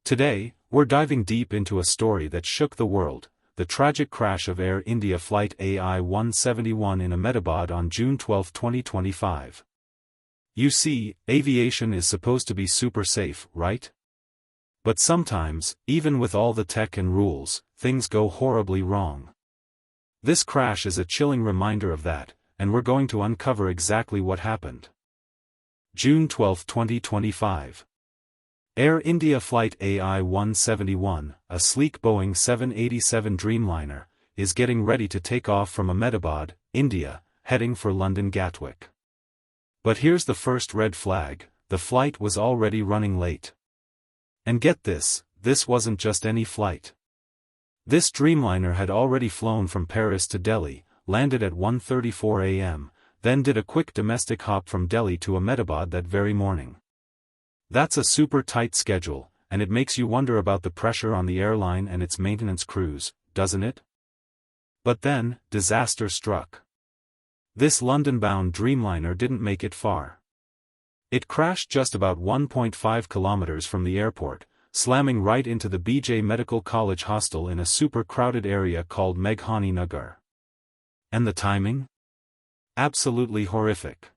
Today, we're diving deep into a story that shook the world, the tragic crash of Air India Flight AI-171 in Ahmedabad on June 12, 2025. You see, aviation is supposed to be super safe, right? But sometimes, even with all the tech and rules, things go horribly wrong. This crash is a chilling reminder of that, and we're going to uncover exactly what happened. June 12, 2025. Air India Flight AI-171, a sleek Boeing 787 Dreamliner, is getting ready to take off from Ahmedabad, India, heading for London Gatwick. But here's the first red flag: the flight was already running late. And get this wasn't just any flight. This Dreamliner had already flown from Paris to Delhi, landed at 1:34 a.m., then did a quick domestic hop from Delhi to Ahmedabad that very morning. That's a super tight schedule, and it makes you wonder about the pressure on the airline and its maintenance crews, doesn't it? But then, disaster struck. This London-bound Dreamliner didn't make it far. It crashed just about 1.5 kilometers from the airport, slamming right into the BJ Medical College hostel in a super crowded area called Meghani Nagar. And the timing? Absolutely horrific.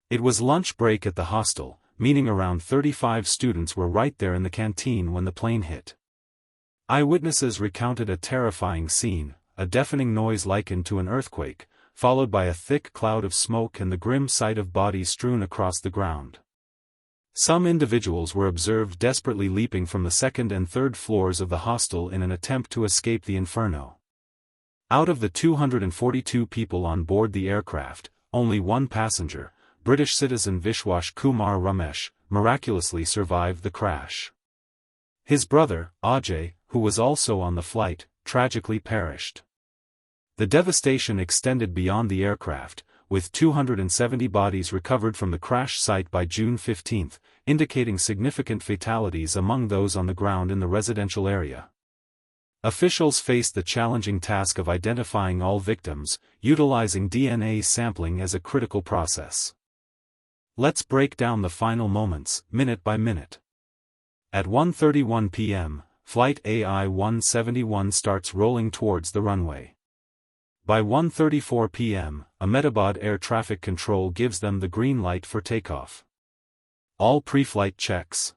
It was lunch break at the hostel, meaning around 35 students were right there in the canteen when the plane hit. Eyewitnesses recounted a terrifying scene, a deafening noise likened to an earthquake, followed by a thick cloud of smoke and the grim sight of bodies strewn across the ground. Some individuals were observed desperately leaping from the second and third floors of the hostel in an attempt to escape the inferno. Out of the 242 people on board the aircraft, only one passenger, British citizen Vishwash Kumar Ramesh, miraculously survived the crash. His brother, Ajay, who was also on the flight, tragically perished. The devastation extended beyond the aircraft, with 270 bodies recovered from the crash site by June 15, indicating significant fatalities among those on the ground in the residential area. Officials faced the challenging task of identifying all victims, utilizing DNA sampling as a critical process. Let's break down the final moments, minute by minute. At 1:31 p.m., Flight AI-171 starts rolling towards the runway. By 1:34 p.m., Ahmedabad Air Traffic Control gives them the green light for takeoff. All pre-flight checks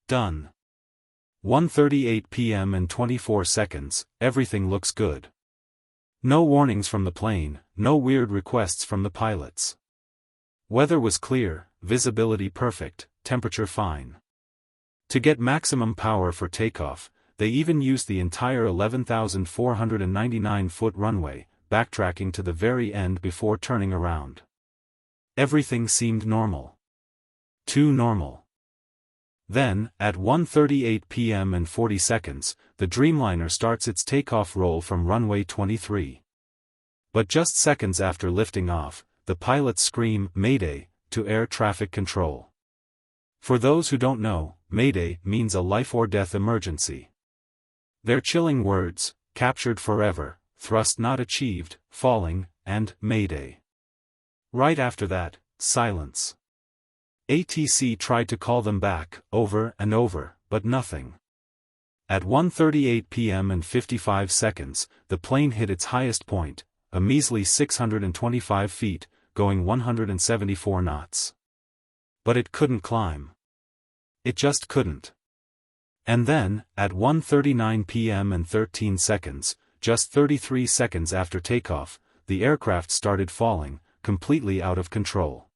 done. 1:38 p.m. and 24 seconds, everything looks good. No warnings from the plane, no weird requests from the pilots. Weather was clear, visibility perfect, temperature fine. To get maximum power for takeoff, they even used the entire 11,499-foot runway, backtracking to the very end before turning around. Everything seemed normal. Too normal. Then, at 1:38 p.m. and 40 seconds, the Dreamliner starts its takeoff roll from runway 23. But just seconds after lifting off, the pilots scream, "Mayday," to air traffic control. For those who don't know, Mayday means a life-or-death emergency. Their chilling words, "captured forever," "thrust not achieved," "falling," and "Mayday." Right after that, silence. ATC tried to call them back, over and over, but nothing. At 1:38 p.m. and 55 seconds, the plane hit its highest point, a measly 625 feet, going 174 knots. But it couldn't climb. It just couldn't. And then, at 1:39 p.m. and 13 seconds, just 33 seconds after takeoff, the aircraft started falling, completely out of control.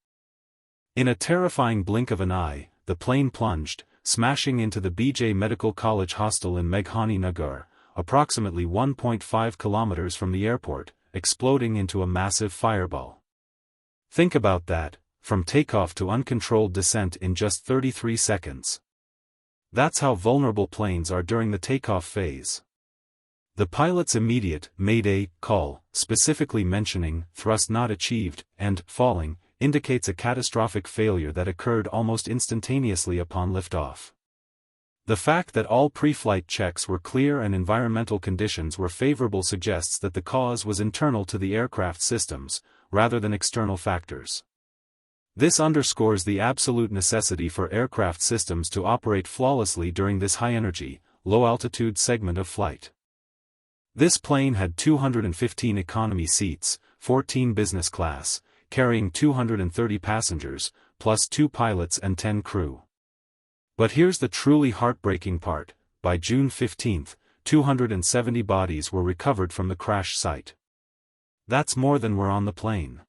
In a terrifying blink of an eye, the plane plunged, smashing into the BJ Medical College hostel in Meghani Nagar, approximately 1.5 kilometers from the airport, exploding into a massive fireball. Think about that, from takeoff to uncontrolled descent in just 33 seconds. That's how vulnerable planes are during the takeoff phase. The pilot's immediate "Mayday" call, specifically mentioning "thrust not achieved" and "falling," indicates a catastrophic failure that occurred almost instantaneously upon liftoff. The fact that all pre-flight checks were clear and environmental conditions were favorable suggests that the cause was internal to the aircraft systems, rather than external factors. This underscores the absolute necessity for aircraft systems to operate flawlessly during this high-energy, low-altitude segment of flight. This plane had 215 economy seats, 14 business class, carrying 230 passengers, plus 2 pilots and 10 crew. But here's the truly heartbreaking part: by June 15, 270 bodies were recovered from the crash site. That's more than were on the plane.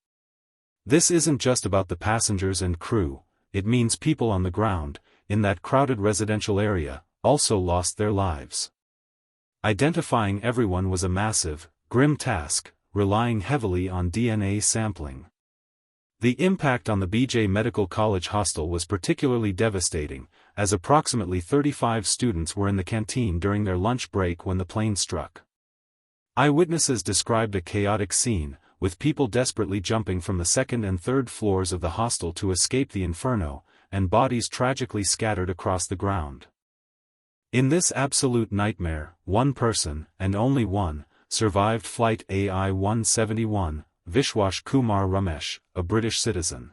This isn't just about the passengers and crew, it means people on the ground, in that crowded residential area, also lost their lives. Identifying everyone was a massive, grim task, relying heavily on DNA sampling. The impact on the BJ Medical College hostel was particularly devastating, as approximately 35 students were in the canteen during their lunch break when the plane struck. Eyewitnesses described a chaotic scene, with people desperately jumping from the second and third floors of the hostel to escape the inferno, and bodies tragically scattered across the ground. In this absolute nightmare, one person, and only one, survived Flight AI-171, Vishwash Kumar Ramesh, a British citizen.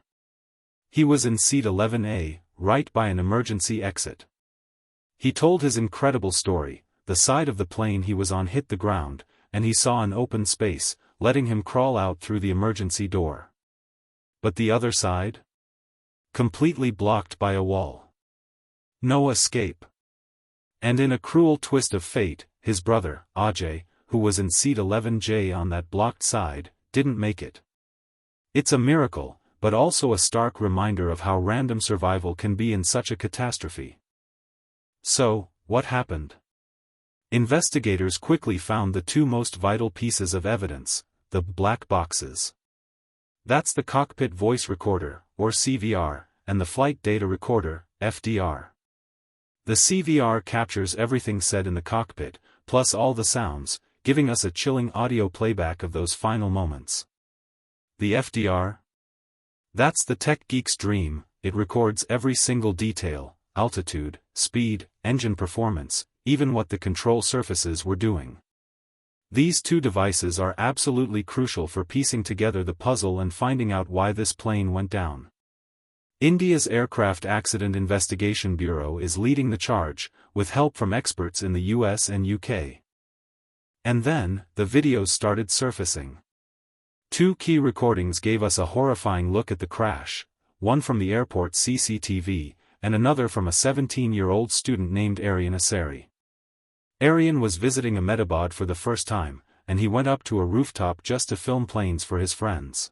He was in seat 11A, right by an emergency exit. He told his incredible story: the side of the plane he was on hit the ground, and he saw an open space, letting him crawl out through the emergency door. But the other side? Completely blocked by a wall. No escape. And in a cruel twist of fate, his brother, Ajay, who was in seat 11J on that blocked side, didn't make it. It's a miracle, but also a stark reminder of how random survival can be in such a catastrophe. So, what happened? Investigators quickly found the two most vital pieces of evidence: the black boxes. That's the cockpit voice recorder, or CVR, and the flight data recorder, FDR. The CVR captures everything said in the cockpit, plus all the sounds, giving us a chilling audio playback of those final moments. The FDR? That's the tech geek's dream. It records every single detail: altitude, speed, engine performance, even what the control surfaces were doing. These two devices are absolutely crucial for piecing together the puzzle and finding out why this plane went down. India's Aircraft Accident Investigation Bureau is leading the charge, with help from experts in the US and UK. And then, the videos started surfacing. Two key recordings gave us a horrifying look at the crash, one from the airport CCTV, and another from a 17-year-old student named Aryan Asari. Aryan was visiting Ahmedabad for the first time, and he went up to a rooftop just to film planes for his friends.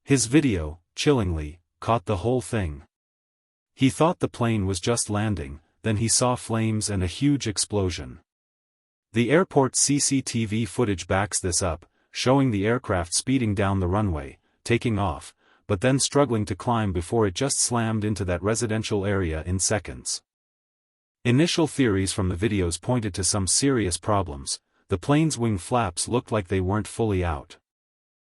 His video, chillingly, caught the whole thing. He thought the plane was just landing, then he saw flames and a huge explosion. The airport CCTV footage backs this up, showing the aircraft speeding down the runway, taking off, but then struggling to climb before it just slammed into that residential area in seconds. Initial theories from the videos pointed to some serious problems. The plane's wing flaps looked like they weren't fully out.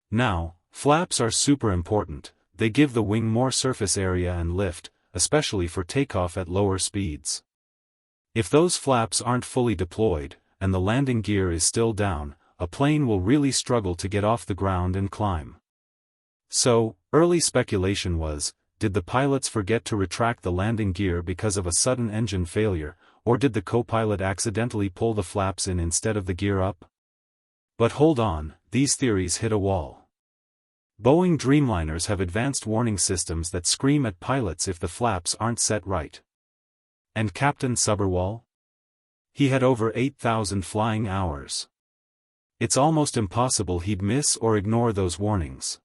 Now, flaps are super important. They give the wing more surface area and lift, especially for takeoff at lower speeds. If those flaps aren't fully deployed, and the landing gear is still down, a plane will really struggle to get off the ground and climb. So, early speculation was, did the pilots forget to retract the landing gear because of a sudden engine failure, or did the co-pilot accidentally pull the flaps in instead of the gear up? But hold on, these theories hit a wall. Boeing Dreamliners have advanced warning systems that scream at pilots if the flaps aren't set right. And Captain Subberwall? He had over 8,000 flying hours. It's almost impossible he'd miss or ignore those warnings.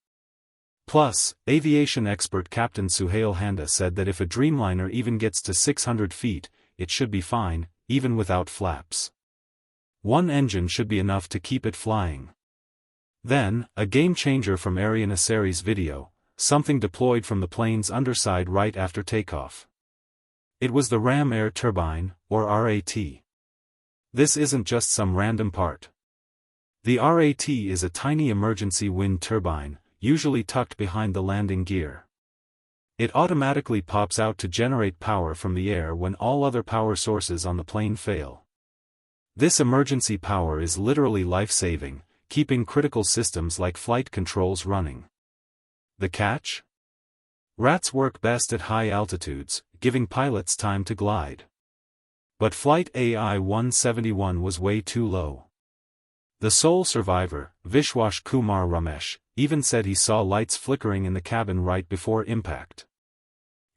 Plus, aviation expert Captain Suhail Handa said that if a Dreamliner even gets to 600 feet, it should be fine, even without flaps. One engine should be enough to keep it flying. Then, a game-changer from Aryan Asari's video, something deployed from the plane's underside right after takeoff. It was the Ram Air Turbine, or RAT. This isn't just some random part. The RAT is a tiny emergency wind turbine, usually tucked behind the landing gear. It automatically pops out to generate power from the air when all other power sources on the plane fail. This emergency power is literally life-saving, keeping critical systems like flight controls running. The catch? Rats work best at high altitudes, giving pilots time to glide. But Flight AI-171 was way too low. The sole survivor, Vishwash Kumar Ramesh, even said he saw lights flickering in the cabin right before impact.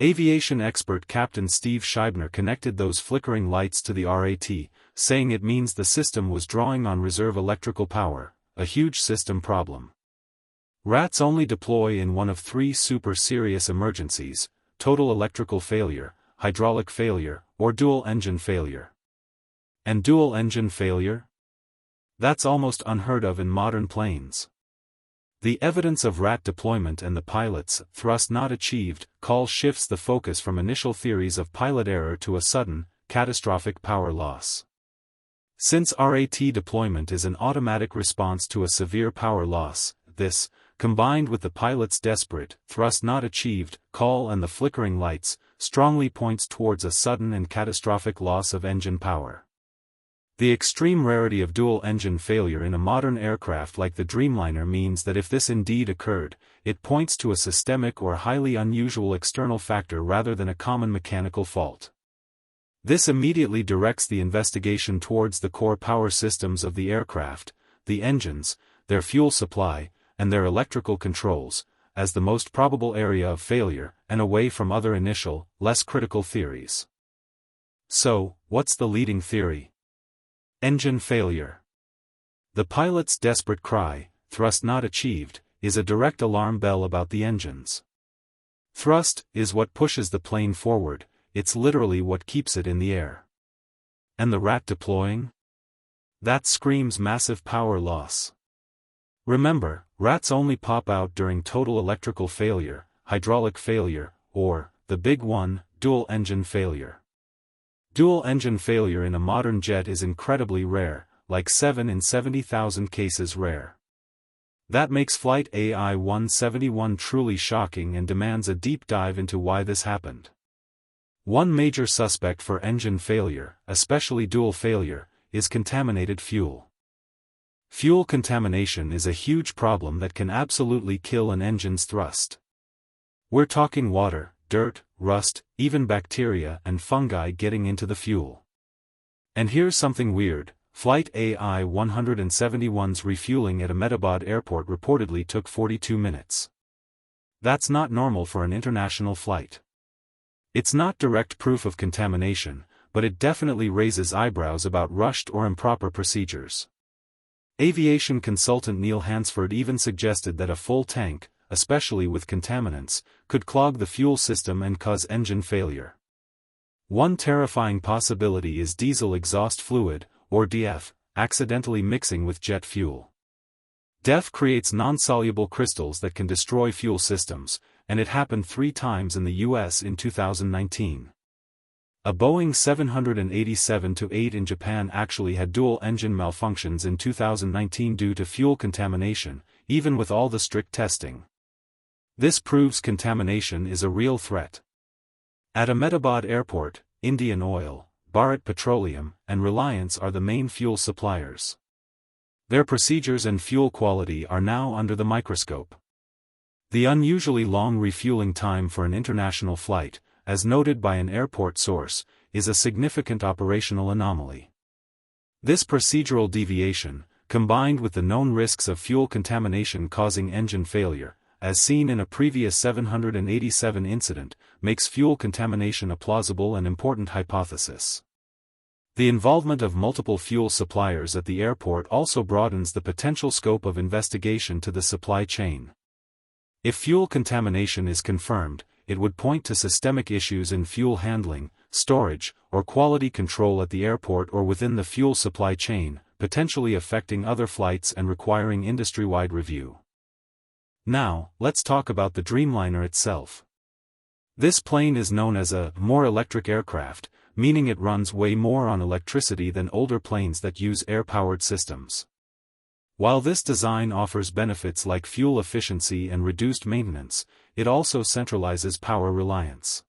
Aviation expert Captain Steve Scheibner connected those flickering lights to the RAT, saying it means the system was drawing on reserve electrical power, a huge system problem. Rats only deploy in one of three super serious emergencies: total electrical failure, hydraulic failure, or dual engine failure. And dual engine failure? That's almost unheard of in modern planes. The evidence of rat deployment and the pilot's thrust not achieved call shifts the focus from initial theories of pilot error to a sudden, catastrophic power loss. Since RAT deployment is an automatic response to a severe power loss, this, combined with the pilot's desperate, thrust not achieved call and the flickering lights, strongly points towards a sudden and catastrophic loss of engine power. The extreme rarity of dual-engine failure in a modern aircraft like the Dreamliner means that if this indeed occurred, it points to a systemic or highly unusual external factor rather than a common mechanical fault. This immediately directs the investigation towards the core power systems of the aircraft, the engines, their fuel supply, and their electrical controls, as the most probable area of failure, and away from other initial, less critical theories. So, what's the leading theory? Engine failure. The pilot's desperate cry, thrust not achieved, is a direct alarm bell about the engines. Thrust is what pushes the plane forward, it's literally what keeps it in the air. And the rat deploying? That screams massive power loss. Remember, rats only pop out during total electrical failure, hydraulic failure, or, the big one, dual engine failure. Dual-engine failure in a modern jet is incredibly rare, like 7 in 70,000 cases rare. That makes Flight AI-171 truly shocking and demands a deep dive into why this happened. One major suspect for engine failure, especially dual failure, is contaminated fuel. Fuel contamination is a huge problem that can absolutely kill an engine's thrust. We're talking water, dirt, rust, even bacteria and fungi getting into the fuel. And here's something weird: Flight AI-171's refueling at Ahmedabad airport reportedly took 42 minutes. That's not normal for an international flight. It's not direct proof of contamination, but it definitely raises eyebrows about rushed or improper procedures. Aviation consultant Neil Hansford even suggested that a full tank, especially with contaminants, could clog the fuel system and cause engine failure. One terrifying possibility is diesel exhaust fluid, or DEF, accidentally mixing with jet fuel. DEF creates non-soluble crystals that can destroy fuel systems, and it happened 3 times in the US in 2019. A Boeing 787-8 in Japan actually had dual-engine malfunctions in 2019 due to fuel contamination, even with all the strict testing. This proves contamination is a real threat. At Ahmedabad Airport, Indian Oil, Bharat Petroleum, and Reliance are the main fuel suppliers. Their procedures and fuel quality are now under the microscope. The unusually long refueling time for an international flight, as noted by an airport source, is a significant operational anomaly. This procedural deviation, combined with the known risks of fuel contamination causing engine failure, as seen in a previous 787 incident, makes fuel contamination a plausible and important hypothesis. The involvement of multiple fuel suppliers at the airport also broadens the potential scope of investigation to the supply chain. If fuel contamination is confirmed, it would point to systemic issues in fuel handling, storage, or quality control at the airport or within the fuel supply chain, potentially affecting other flights and requiring industry-wide review. Now, let's talk about the Dreamliner itself. This plane is known as a more electric aircraft, meaning it runs way more on electricity than older planes that use air-powered systems. While this design offers benefits like fuel efficiency and reduced maintenance, it also centralizes power reliance.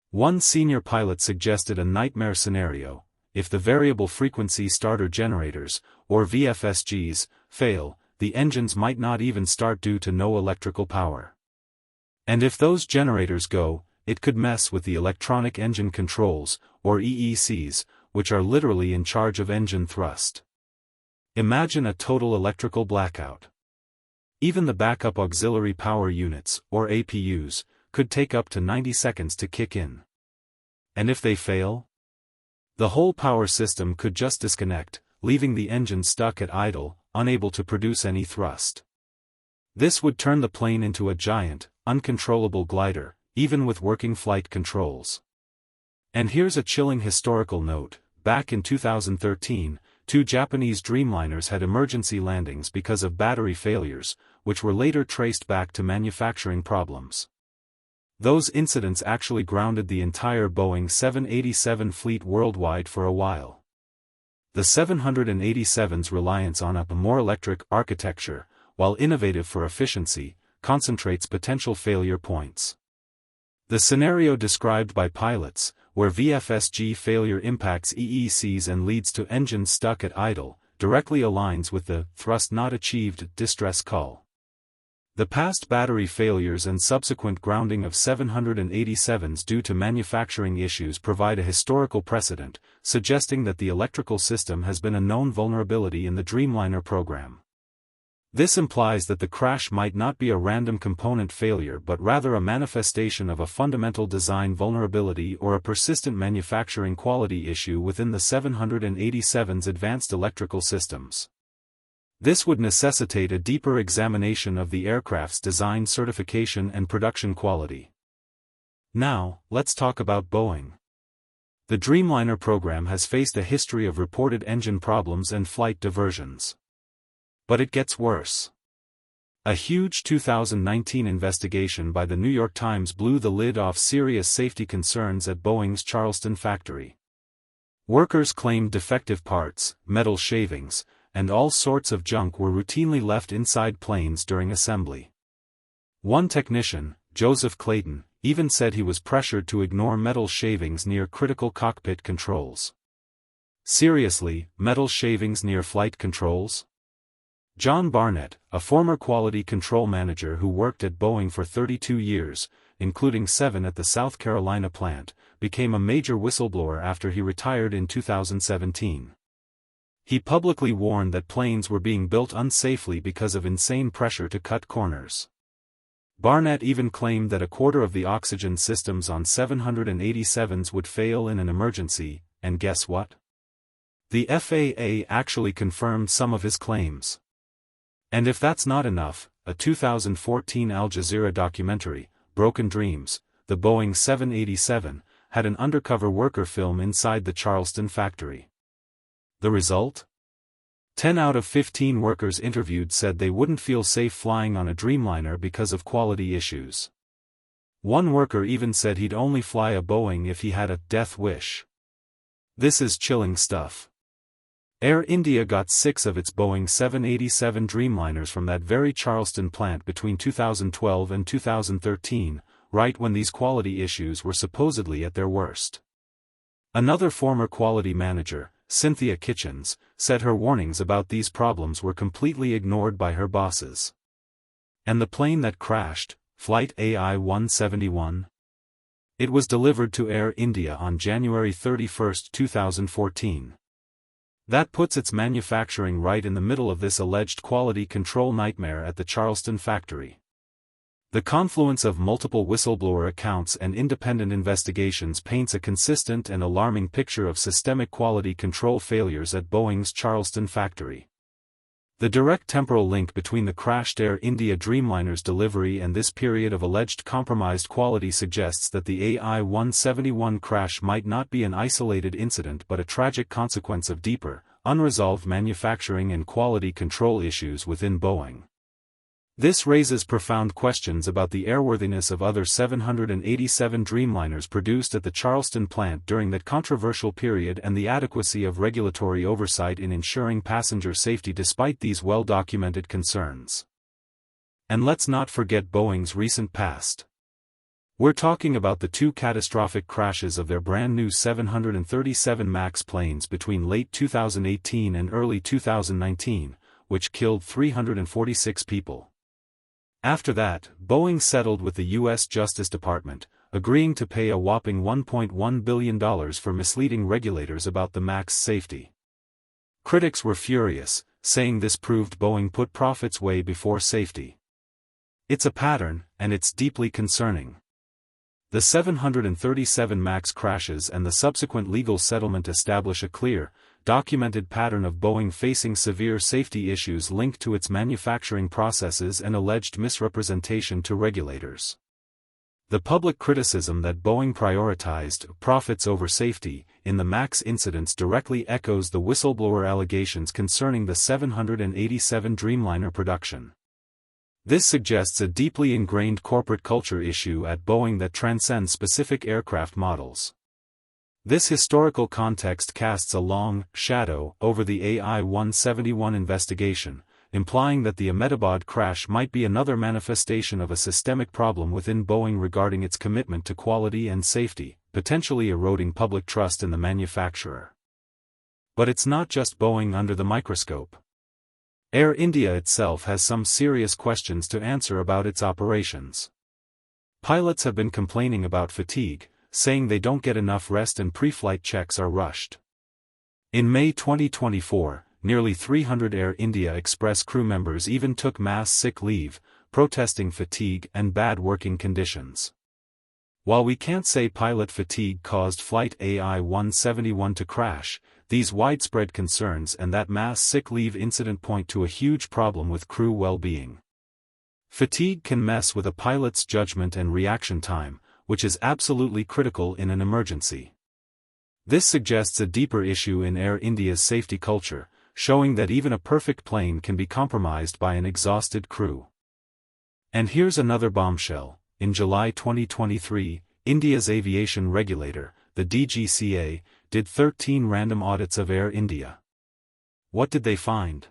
One senior pilot suggested a nightmare scenario: if the variable frequency starter generators, or VFSGs, fail, the engines might not even start due to no electrical power. And if those generators go, it could mess with the electronic engine controls, or EECs, which are literally in charge of engine thrust. Imagine a total electrical blackout. Even the backup auxiliary power units, or APUs, could take up to 90 seconds to kick in. And if they fail? The whole power system could just disconnect, leaving the engine stuck at idle, unable to produce any thrust. This would turn the plane into a giant, uncontrollable glider, even with working flight controls. And here's a chilling historical note: back in 2013, 2 Japanese Dreamliners had emergency landings because of battery failures, which were later traced back to manufacturing problems. Those incidents actually grounded the entire Boeing 787 fleet worldwide for a while. The 787's reliance on a more electric architecture, while innovative for efficiency, concentrates potential failure points. The scenario described by pilots, where VFSG failure impacts EECs and leads to engines stuck at idle, directly aligns with the thrust not achieved distress call. The past battery failures and subsequent grounding of 787s due to manufacturing issues provide a historical precedent, suggesting that the electrical system has been a known vulnerability in the Dreamliner program. This implies that the crash might not be a random component failure but rather a manifestation of a fundamental design vulnerability or a persistent manufacturing quality issue within the 787's advanced electrical systems. This would necessitate a deeper examination of the aircraft's design certification and production quality. Now, let's talk about Boeing. The Dreamliner program has faced a history of reported engine problems and flight diversions. But it gets worse. A huge 2019 investigation by the New York Times blew the lid off serious safety concerns at Boeing's Charleston factory. Workers claimed defective parts, metal shavings, and all sorts of junk were routinely left inside planes during assembly. One technician, Joseph Clayton, even said he was pressured to ignore metal shavings near critical cockpit controls. Seriously, metal shavings near flight controls? John Barnett, a former quality control manager who worked at Boeing for 32 years, including 7 at the South Carolina plant, became a major whistleblower after he retired in 2017. He publicly warned that planes were being built unsafely because of insane pressure to cut corners. Barnett even claimed that a quarter of the oxygen systems on 787s would fail in an emergency, and guess what? The FAA actually confirmed some of his claims. And if that's not enough, a 2014 Al Jazeera documentary, Broken Dreams, the Boeing 787, had an undercover worker film inside the Charleston factory. The result? 10 out of 15 workers interviewed said they wouldn't feel safe flying on a Dreamliner because of quality issues. One worker even said he'd only fly a Boeing if he had a death wish. This is chilling stuff. Air India got 6 of its Boeing 787 Dreamliners from that very Charleston plant between 2012 and 2013, right when these quality issues were supposedly at their worst. Another former quality manager, Cynthia Kitchens, said her warnings about these problems were completely ignored by her bosses. And the plane that crashed, Flight AI-171? It was delivered to Air India on January 31, 2014. That puts its manufacturing right in the middle of this alleged quality control nightmare at the Charleston factory. The confluence of multiple whistleblower accounts and independent investigations paints a consistent and alarming picture of systemic quality control failures at Boeing's Charleston factory. The direct temporal link between the crashed Air India Dreamliner's delivery and this period of alleged compromised quality suggests that the AI-171 crash might not be an isolated incident but a tragic consequence of deeper, unresolved manufacturing and quality control issues within Boeing. This raises profound questions about the airworthiness of other 787 Dreamliners produced at the Charleston plant during that controversial period and the adequacy of regulatory oversight in ensuring passenger safety despite these well-documented concerns. And let's not forget Boeing's recent past. We're talking about the 2 catastrophic crashes of their brand new 737 MAX planes between late 2018 and early 2019, which killed 346 people. After that, Boeing settled with the U.S. Justice Department, agreeing to pay a whopping $1.1 billion for misleading regulators about the MAX's safety. Critics were furious, saying this proved Boeing put profits way before safety. It's a pattern, and it's deeply concerning. The 737 MAX crashes and the subsequent legal settlement establish a clear, documented pattern of Boeing facing severe safety issues linked to its manufacturing processes and alleged misrepresentation to regulators. The public criticism that Boeing prioritized profits over safety in the MAX incidents directly echoes the whistleblower allegations concerning the 787 Dreamliner production. This suggests a deeply ingrained corporate culture issue at Boeing that transcends specific aircraft models. This historical context casts a long shadow over the AI-171 investigation, implying that the Ahmedabad crash might be another manifestation of a systemic problem within Boeing regarding its commitment to quality and safety, potentially eroding public trust in the manufacturer. But it's not just Boeing under the microscope. Air India itself has some serious questions to answer about its operations. Pilots have been complaining about fatigue, saying they don't get enough rest and pre-flight checks are rushed. In May 2024, nearly 300 Air India Express crew members even took mass sick leave, protesting fatigue and bad working conditions. While we can't say pilot fatigue caused Flight AI-171 to crash, these widespread concerns and that mass sick leave incident point to a huge problem with crew well-being. Fatigue can mess with a pilot's judgment and reaction time, which is absolutely critical in an emergency. This suggests a deeper issue in Air India's safety culture, showing that even a perfect plane can be compromised by an exhausted crew. And here's another bombshell. In July 2023, India's aviation regulator, the DGCA, did 13 random audits of Air India. What did they find?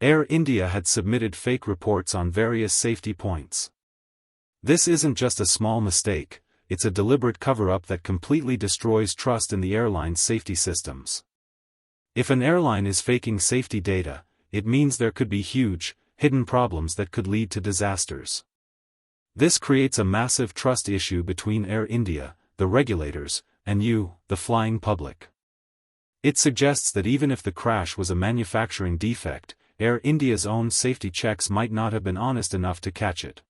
Air India had submitted fake reports on various safety points. This isn't just a small mistake, it's a deliberate cover-up that completely destroys trust in the airline's safety systems. If an airline is faking safety data, it means there could be huge, hidden problems that could lead to disasters. This creates a massive trust issue between Air India, the regulators, and you, the flying public. It suggests that even if the crash was a manufacturing defect, Air India's own safety checks might not have been honest enough to catch it.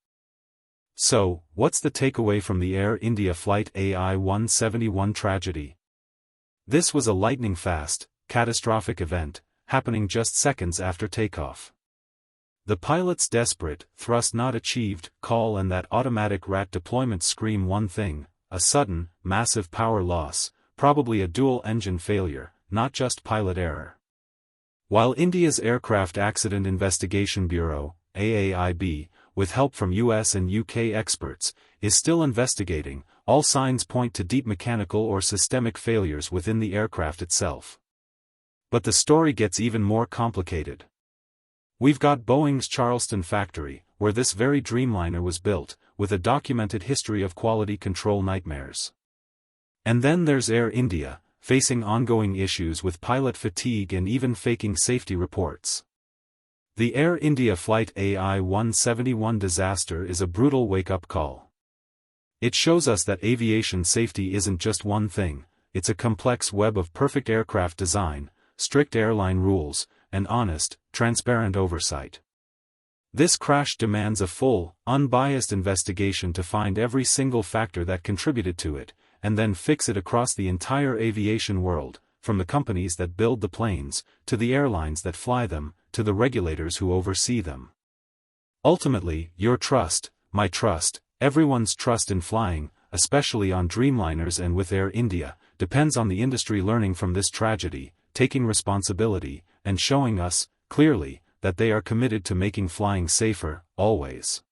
So, what's the takeaway from the Air India Flight AI-171 tragedy? This was a lightning-fast, catastrophic event, happening just seconds after takeoff. The pilot's desperate, thrust not achieved, call and that automatic rat deployment scream one thing: a sudden, massive power loss, probably a dual-engine failure, not just pilot error. While India's Aircraft Accident Investigation Bureau, AAIB, with help from US and UK experts, is still investigating, all signs point to deep mechanical or systemic failures within the aircraft itself. But the story gets even more complicated. We've got Boeing's Charleston factory, where this very Dreamliner was built, with a documented history of quality control nightmares. And then there's Air India, facing ongoing issues with pilot fatigue and even faking safety reports. The Air India Flight AI-171 disaster is a brutal wake-up call. It shows us that aviation safety isn't just one thing, it's a complex web of perfect aircraft design, strict airline rules, and honest, transparent oversight. This crash demands a full, unbiased investigation to find every single factor that contributed to it, and then fix it across the entire aviation world, from the companies that build the planes, to the airlines that fly them, to the regulators who oversee them. Ultimately, your trust, my trust, everyone's trust in flying, especially on Dreamliners and with Air India, depends on the industry learning from this tragedy, taking responsibility, and showing us, clearly, that they are committed to making flying safer, always.